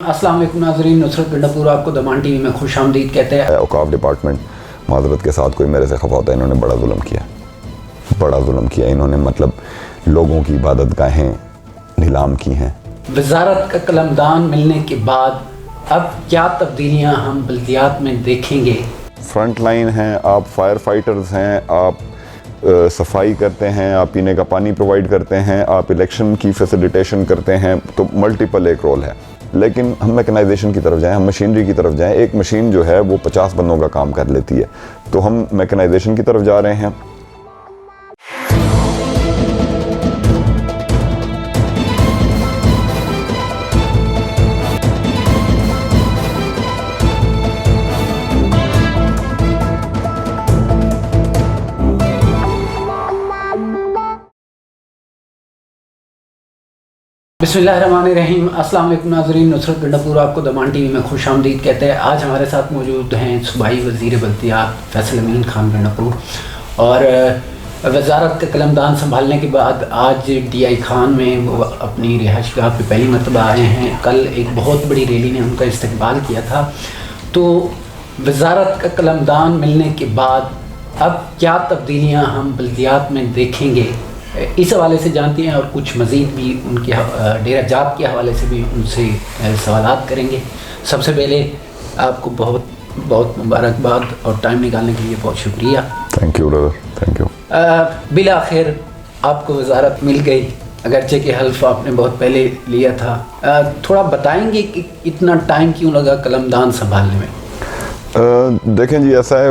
السلام علیکم ناظرین، نصرت گنڈاپور آپ کو دمان ٹی وی میں خوش آمدید کہتے ہیں۔ اوقاف ڈپارٹمنٹ معذرت کے ساتھ کوئی میرے سے خفا ہوتا ہے، انہوں نے بڑا ظلم کیا انہوں نے مطلب لوگوں کی عبادت گاہیں نیلام کی ہیں۔ وزارت کا قلمدان ملنے کے بعد اب کیا تبدیلیاں ہم بلدیات میں دیکھیں گے؟ فرنٹ لائن ہیں، آپ فائر فائٹرز ہیں، آپ صفائی کرتے ہیں، آپ پینے کا پانی پرووائڈ کرتے ہیں، آپ الیکشن کی فیسیلیٹیشن کرتے ہیں، تو ملٹیپل ایک رول ہے۔ لیکن ہم میکنائزیشن کی طرف جائیں، ہم مشینری کی طرف جائیں، ایک مشین جو ہے وہ 50 بندوں کا کام کر لیتی ہے، تو ہم میکنائزیشن کی طرف جا رہے ہیں۔ بسم اللہ الرحمن الرحیم۔ السلام علیکم ناظرین، نصرت گنڈاپور آپ کو دمان ٹی وی میں خوش آمدید کہتے ہیں۔ آج ہمارے ساتھ موجود ہیں صوبائی وزیر بلدیات فیصل امین خان گنڈاپور، اور وزارت کا قلمدان سنبھالنے کے بعد آج ڈی آئی خان میں وہ اپنی رہائش گاہ پہ پہلی مرتبہ آئے ہیں۔ کل ایک بہت بڑی ریلی نے ان کا استقبال کیا تھا۔ تو وزارت کا قلمدان ملنے کے بعد اب کیا تبدیلیاں ہم بلدیات میں دیکھیں گے، اس حوالے سے جانتے ہیں، اور کچھ مزید بھی ان کے ڈیرہ جات کے حوالے سے بھی ان سے سوالات کریں گے۔ سب سے پہلے آپ کو بہت بہت مبارکباد اور ٹائم نکالنے کے لیے بہت شکریہ۔ Thank you Brother, thank you. بالآخر آپ کو وزارت مل گئی، اگرچہ کہ حلف آپ نے بہت پہلے لیا تھا۔ تھوڑا بتائیں گے کہ اتنا ٹائم کیوں لگا قلمدان سنبھالنے میں؟ دیکھیں جی، ایسا ہے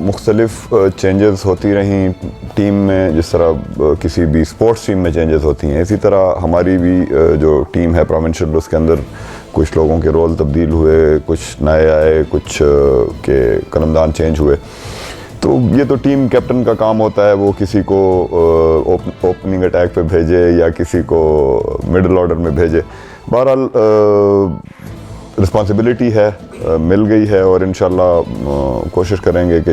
مختلف چینجز ہوتی رہیں ٹیم میں، جس طرح کسی بھی اسپورٹس ٹیم میں چینجز ہوتی ہیں، اسی طرح ہماری بھی جو ٹیم ہے پروونشل، اس کے اندر کچھ لوگوں کے رول تبدیل ہوئے، کچھ نئے آئے، کچھ کے قلمدان چینج ہوئے۔ تو یہ تو ٹیم کیپٹن کا کام ہوتا ہے، وہ کسی کو اوپننگ اٹیک پہ بھیجے یا کسی کو مڈل آرڈر میں بھیجے۔ بہرحال رسپانسبلٹی ہے، مل گئی ہے، اور انشاءاللہ کوشش کریں گے کہ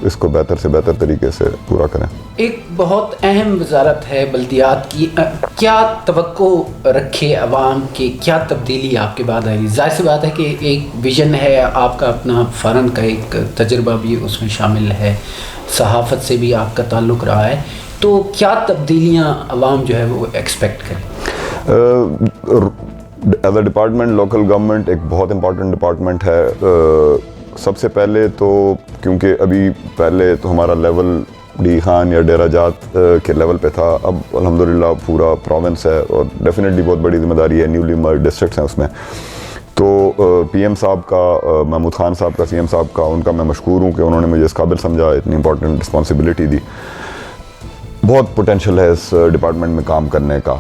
اس کو بہتر سے بہتر طریقے سے پورا کریں۔ ایک بہت اہم وزارت ہے بلدیات کی، کیا توقع رکھے عوام کی، کیا تبدیلی آپ کے بعد آئی؟ ظاہر سی بات ہے کہ ایک ویژن ہے آپ کا، اپنا فارن کا ایک تجربہ بھی اس میں شامل ہے، صحافت سے بھی آپ کا تعلق رہا ہے، تو کیا تبدیلیاں عوام جو ہے وہ ایکسپیکٹ کریں؟ As a department, local government ایک بہت امپورٹنٹ ڈپارٹمنٹ ہے۔ سب سے پہلے تو کیونکہ ابھی پہلے تو ہمارا لیول ڈی خان یا ڈیرہ جات کے لیول پہ تھا، اب الحمدللہ پورا پروونس ہے، اور ڈیفینیٹلی بہت بڑی ذمہ داری ہے، نیولی مرجڈ ڈسٹرکٹس ہیں اس میں۔ تو پی ایم صاحب کا، محمود خان صاحب کا، سی ایم صاحب کا، ان کا میں مشکور ہوں کہ انہوں نے مجھے اس قابل سمجھا، اتنی امپورٹنٹ رسپانسبلٹی دی۔ بہت پوٹینشیل ہے اس ڈپارٹمنٹ میں کام کرنے کا،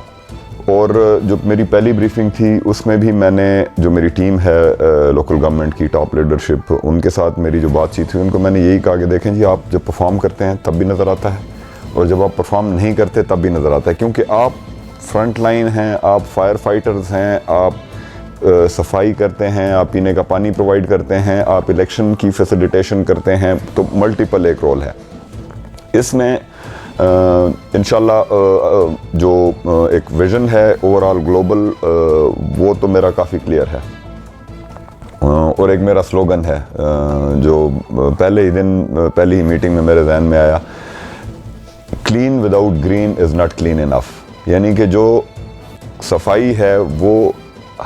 اور جو میری پہلی بریفنگ تھی اس میں بھی میں نے جو میری ٹیم ہے لوکل گورنمنٹ کی ٹاپ لیڈرشپ، ان کے ساتھ میری جو بات چیت ہوئی، ان کو میں نے یہی کہا کہ دیکھیں جی، آپ جب پرفارم کرتے ہیں تب بھی نظر آتا ہے، اور جب آپ پرفارم نہیں کرتے تب بھی نظر آتا ہے، کیونکہ آپ فرنٹ لائن ہیں، آپ فائر فائٹرز ہیں، آپ صفائی کرتے ہیں، آپ پینے کا پانی پرووائڈ کرتے ہیں، آپ الیکشن کی فیسیلیٹیشن کرتے ہیں، تو ملٹیپل ایک رول ہے اس میں۔ انشاءاللہ جو ایک ویژن ہے اوور آل گلوبل، وہ تو میرا کافی کلیئر ہے، اور ایک میرا سلوگن ہے جو پہلے ہی دن پہلی ہی میٹنگ میں میرے ذہن میں آیا، clean without green is not clean enough, یعنی کہ جو صفائی ہے وہ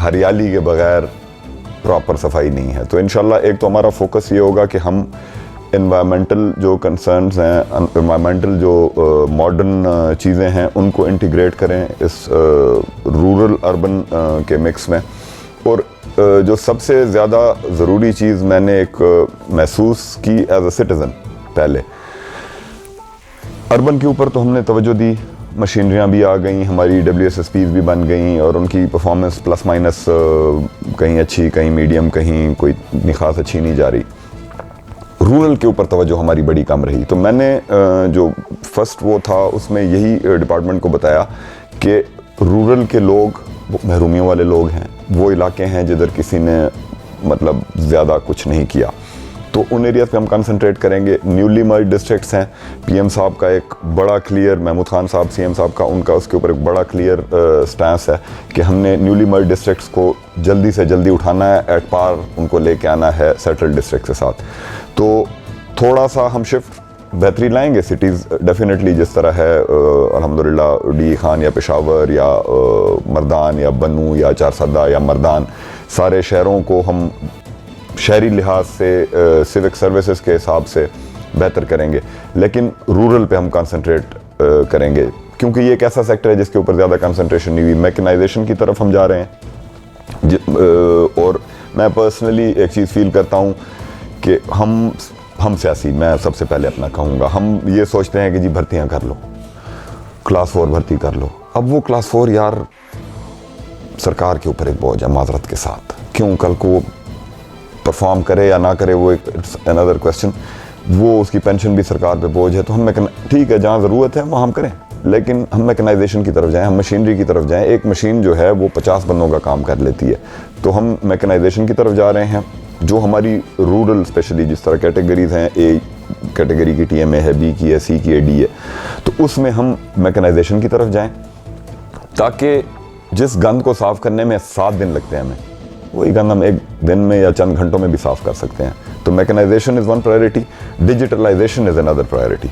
ہریالی کے بغیر پراپر صفائی نہیں ہے۔ تو انشاءاللہ ایک تو ہمارا فوکس یہ ہوگا کہ ہم انوائرمنٹل جو کنسرنز ہیں، انوائرمنٹل جو ماڈرن چیزیں ہیں، ان کو انٹیگریٹ کریں اس رورل اربن کے مکس میں۔ اور جو سب سے زیادہ ضروری چیز میں نے ایک محسوس کی ایز اے سٹیزن، پہلے اربن کے اوپر تو ہم نے توجہ دی، مشینریاں بھی آ گئیں، ہماری WSSPs بھی بن گئیں، اور ان کی پرفارمنس پلس مائنس کہیں اچھی، کہیں میڈیم، کہیں کوئی اتنی خاص اچھی نہیں جا رہی۔ رورل کے اوپر توجہ ہماری بڑی کم رہی، تو میں نے جو فرسٹ وہ تھا اس میں یہی ڈپارٹمنٹ کو بتایا کہ رورل کے لوگ محرومیوں والے لوگ ہیں، وہ علاقے ہیں جدھر کسی نے مطلب زیادہ کچھ نہیں کیا، تو ان ایریاز پہ ہم کنسنٹریٹ کریں گے. نیولی مرج ڈسٹرکٹس ہیں, پی ایم صاحب کا ایک بڑا کلیئر, محمود خان صاحب سی ایم صاحب کا, ان کا اس کے اوپر ایک بڑا کلیئر سٹانس ہے کہ ہم نے نیولی مرج ڈسٹرکٹس کو جلدی سے جلدی اٹھانا ہے, ایٹ پار ان کو لے کے آنا ہے سیٹل ڈسٹرکٹ کے ساتھ. تو تھوڑا سا ہم شفٹ بہتری لائیں گے سٹیز ڈیفینیٹلی, جس طرح ہے الحمدللہ ڈی خان یا پشاور یا مردان یا بنو یا چارسدہ یا مردان, سارے شہروں کو ہم شہری لحاظ سے سیوک سروسز کے حساب سے بہتر کریں گے. لیکن رورل پہ ہم کنسنٹریٹ کریں گے کیونکہ یہ ایک ایسا سیکٹر ہے جس کے اوپر زیادہ کنسنٹریشن نہیں ہوئی. میکنائزیشن کی طرف ہم جا رہے ہیں, اور میں پرسنلی ایک چیز فیل کرتا ہوں کہ ہم سیاسی, میں سب سے پہلے اپنا کہوں گا, ہم یہ سوچتے ہیں کہ جی بھرتیاں کر لو, کلاس 4 بھرتی کر لو. اب وہ کلاس 4 یار سرکار کے اوپر ایک بوجھ ہے معذرت کے ساتھ, کیوں کل کو پرفارم کرے یا نہ کرے وہ ایک another question, وہ اس کی پینشن بھی سرکار پہ بوجھ ہے. تو ہم ٹھیک ہے جہاں ضرورت ہے وہاں ہم کریں, لیکن ہم میکنائزیشن کی طرف جائیں, ہم مشینری کی طرف جائیں. ایک مشین جو ہے وہ 50 بندوں کا کام کر لیتی ہے, تو ہم میکنائزیشن کی طرف جا رہے ہیں. جو ہماری رورل اسپیشلی جس طرح کیٹیگریز ہیں, اے کیٹیگری کی ٹی ایم اے ہے, بی کی ہے, سی کی ہے, ڈی ہے, تو اس میں ہم میکنائزیشن کی طرف جائیں تاکہ جس گند کو صاف کرنے میں 7 دن لگتے ہیں ہمیں, وہی گند ہم ایک دن میں یا چند گھنٹوں میں بھی صاف کر سکتے ہیں. تو mechanization is one priority, digitalization is another priority.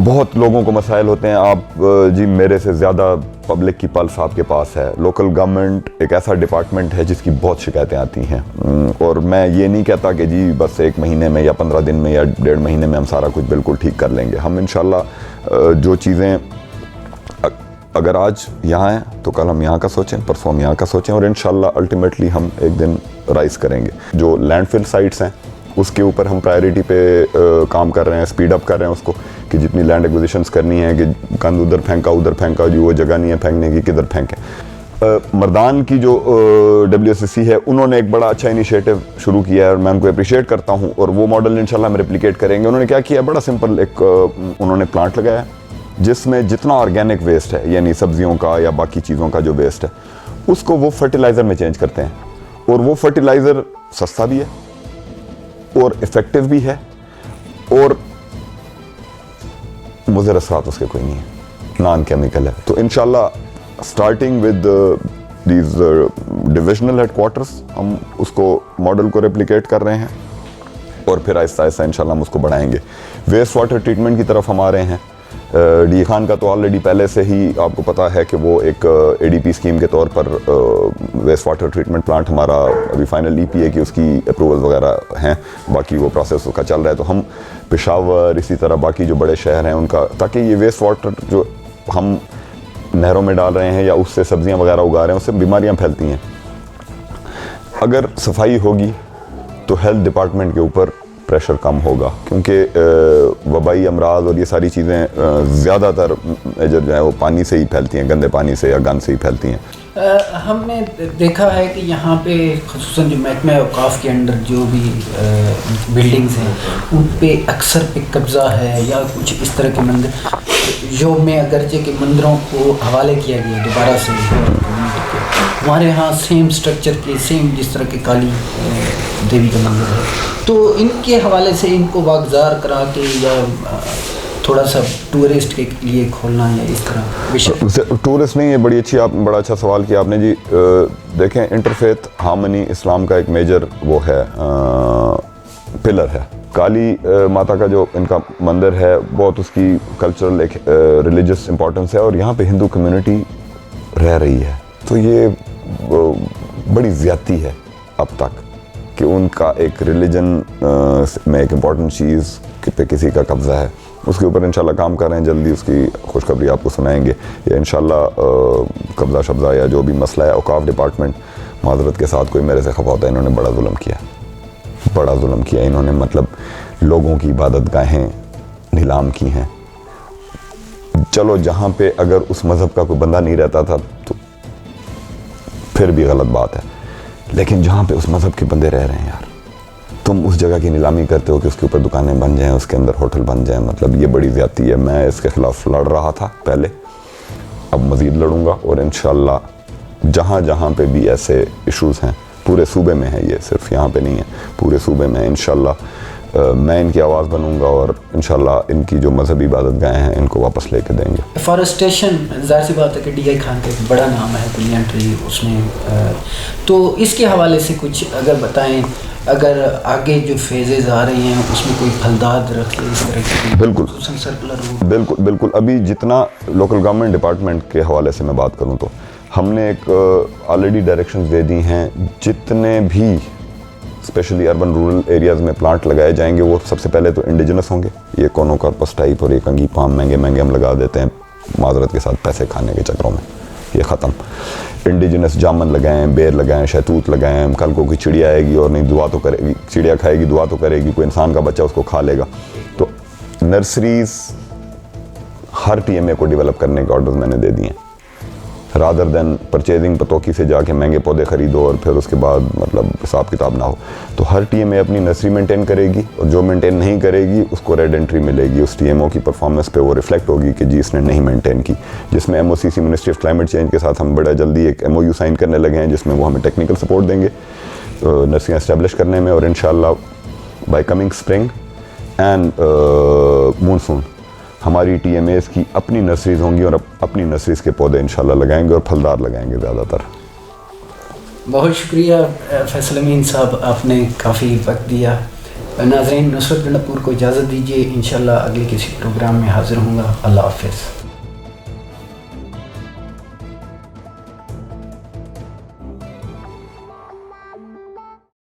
بہت لوگوں کو مسائل ہوتے ہیں, آپ جی میرے سے زیادہ پبلک کی پلس آپ کے پاس ہے. لوکل گورنمنٹ ایک ایسا ڈپارٹمنٹ ہے جس کی بہت شکایتیں آتی ہیں, اور میں یہ نہیں کہتا کہ جی بس 1 مہینے میں یا 15 دن میں یا 1.5 مہینے میں ہم سارا کچھ بالکل ٹھیک کر لیں گے. ہم انشاءاللہ جو چیزیں اگر آج یہاں ہیں تو کل ہم یہاں کا سوچیں, پرسوں ہم یہاں کا سوچیں, اور انشاءاللہ الٹیمیٹلی ہم ایک دن رائز کریں گے. جو لینڈ فل سائٹس ہیں اس کے اوپر ہم پرائرٹی پہ کام کر رہے ہیں, اسپیڈ اپ کر رہے ہیں اس کو, کہ جتنی لینڈ ایکوزیشنز کرنی ہے کہ گند ادھر پھینکا ادھر پھینکا, جو وہ جگہ نہیں ہے پھینکنے کی کدھر پھینکیں. مردان کی جو WSSC ہے انہوں نے ایک بڑا اچھا انیشیٹو شروع کیا ہے اور میں ان کو اپریشیٹ کرتا ہوں, اور وہ ماڈل انشاءاللہ ہم ریپلیکیٹ کریں گے. انہوں نے کیا کیا, بڑا سمپل ایک انہوں نے پلانٹ لگایا جس میں جتنا آرگینک ویسٹ ہے, یعنی سبزیوں کا یا باقی چیزوں کا جو ویسٹ ہے, اس کو وہ فرٹیلائزر میں چینج کرتے ہیں. اور وہ فرٹیلائزر سستا بھی ہے اور افیکٹو بھی ہے, اور مضر اثرات اس کے کوئی نہیں ہے, نان کیمیکل ہے. تو انشاءاللہ starting with these divisional headquarters ہم اس کو ماڈل کو ریپلیکیٹ کر رہے ہیں, اور پھر آہستہ آہستہ انشاءاللہ ہم اس کو بڑھائیں گے. ویسٹ واٹر ٹریٹمنٹ کی طرف ہم آ رہے ہیں. ڈی خان کا تو آلریڈی پہلے سے ہی آپ کو پتا ہے کہ وہ ایک ADP اسکیم کے طور پر ویسٹ واٹر ٹریٹمنٹ پلانٹ ہمارا ابھی فائنل EPA کی اس کی اپروول وغیرہ ہیں, باقی وہ پروسیس اس کا چل رہا ہے. تو ہم پشاور اسی طرح باقی جو بڑے شہر ہیں ان کا, تاکہ یہ ویسٹ واٹر جو ہم نہروں میں ڈال رہے ہیں یا اس سے سبزیاں وغیرہ اگا رہے ہیں اس سے بیماریاں پھیلتی ہیں. اگر صفائی ہوگی تو ہیلتھ ڈپارٹمنٹ کے اوپر پریشر کم ہوگا, کیونکہ وبائی امراض اور یہ ساری چیزیں زیادہ تر میجر جو ہے وہ پانی سے ہی پھیلتی ہیں, گندے پانی سے یا گند سے ہی پھیلتی ہیں. ہم نے دیکھا ہے کہ یہاں پہ خصوصاً جو محکمہ اوقاف کے اندر جو بھی بلڈنگز ہیں ان پہ اکثر پہ قبضہ ہے یا کچھ اس طرح کے مندر جو میں اگرچہ کہ مندروں کو حوالے کیا گیا دوبارہ سے, ہمارے ہاں سیم سٹرکچر کے سیم جس طرح کے کالی دیوی کا مندر ہے, تو ان کے حوالے سے ان کو واگزار کرا کے یا تھوڑا سا ٹورسٹ کے لیے کھولنا یا اس طرح. ٹورسٹ نہیں, یہ بڑی اچھی آپ بڑا اچھا سوال کیا آپ نے جی. دیکھیں انٹرفیتھ ہارمنی اسلام کا ایک میجر وہ ہے, پلر ہے. کالی ماتا کا جو ان کا مندر ہے بہت اس کی کلچرل ایک ریلیجس امپورٹنس ہے, اور یہاں پہ ہندو کمیونٹی رہ رہی ہے. تو یہ بڑی زیادتی ہے اب تک کہ ان کا ایک ریلیجن میں ایک امپورٹنٹ چیز پہ کسی کا قبضہ ہے. اس کے اوپر انشاءاللہ کام کر رہے ہیں, جلدی اس کی خوشخبری آپ کو سنائیں گے. یا انشاءاللہ قبضہ شبضہ یا جو بھی مسئلہ ہے, اوقاف ڈپارٹمنٹ معذرت کے ساتھ کوئی میرے سے خفا ہوتا ہے, انہوں نے بڑا ظلم کیا انہوں نے, مطلب لوگوں کی عبادت گاہیں نیلام کی ہیں. چلو جہاں پہ اگر اس مذہب کا کوئی بندہ نہیں رہتا تھا تو پھر بھی غلط بات ہے, لیکن جہاں پہ اس مذہب کے بندے رہ رہے ہیں یار, تم اس جگہ کی نیلامی کرتے ہو کہ اس کے اوپر دکانیں بن جائیں, اس کے اندر ہوٹل بن جائیں, مطلب یہ بڑی زیادتی ہے. میں اس کے خلاف لڑ رہا تھا پہلے, اب مزید لڑوں گا, اور انشاءاللہ جہاں جہاں پہ بھی ایسے ایشوز ہیں پورے صوبے میں ہے, یہ صرف یہاں پہ نہیں ہے, پورے صوبے میں انشاءاللہ میں ان کی آواز بنوں گا اور انشاءاللہ ان کی جو مذہبی عبادت گاہیں ہیں ان کو واپس لے کے دیں گے. فارسٹیشن ظاہر سی بات ہے کہ ڈی آئی خان کا ایک بڑا نام ہے بلین ٹری اس میں, تو اس کے حوالے سے کچھ اگر بتائیں, اگر آگے جو فیزز آ رہے ہیں اس میں کوئی پھلدار درخت اس طرح کی بالکل بالکل بالکل. ابھی جتنا لوکل گورنمنٹ ڈپارٹمنٹ کے حوالے سے میں بات کروں تو ہم نے ایک آلریڈی ڈائریکشنز دے دی ہیں, جتنے بھی اسپیشلی اربن رورل ایریاز میں پلانٹ لگائے جائیں گے وہ سب سے پہلے تو انڈیجنس ہوں گے. یہ کونوکارپس ٹائپ اور یہ کنگھی پام مہنگے مہنگے ہم لگا دیتے ہیں معذرت کے ساتھ پیسے کھانے کے چکروں میں, یہ ختم. انڈیجنس جامن لگائیں, بیر لگائیں, شہتوت لگائیں. کل کو کوئی چڑیا آئے گی اور نہیں دعا تو کرے گی, چڑیا کھائے گی دعا تو کرے گی, کوئی انسان کا بچہ اس کو کھا لے گا. تو نرسریز ہر ٹی ایم اے کو ڈیولپ کرنے کے آرڈرز میں نے دے دیے ہیں, رادر دین پرچیزنگ پتوکی سے جا کے مہنگے پودے خریدو اور پھر اس کے بعد مطلب حساب کتاب نہ ہو. تو ہر ٹی ایم اے اپنی نرسری مینٹین کرے گی اور جو مینٹین نہیں کرے گی اس کو ریڈ انٹری ملے گی. اس ٹی ایم او کی پرفارمنس پہ وہ ریفلیکٹ ہوگی کہ جی اس نے نہیں مینٹین کی, جس میں M O C C ministry of climate change کے ساتھ ہم بڑا جلدی ایک ایم او یو سائن کرنے لگے ہیں جس میں وہ ہمیں ٹیکنیکل سپورٹ دیں گے نرسریاں اسٹیبلش کرنے میں. اور انشاءاللہ by coming spring and monsoon ہماری ٹی ایم ایز کی اپنی نرسریز ہوں گی اور اپنی نرسریز کے پودے انشاءاللہ لگائیں گے اور پھلدار لگائیں گے زیادہ تر. بہت شکریہ فیصل امین صاحب, آپ نے کافی وقت دیا. ناظرین, نصرت گنڈا پور کو اجازت دیجیے, انشاءاللہ اگلے کسی پروگرام میں حاضر ہوں گا. اللہ حافظ.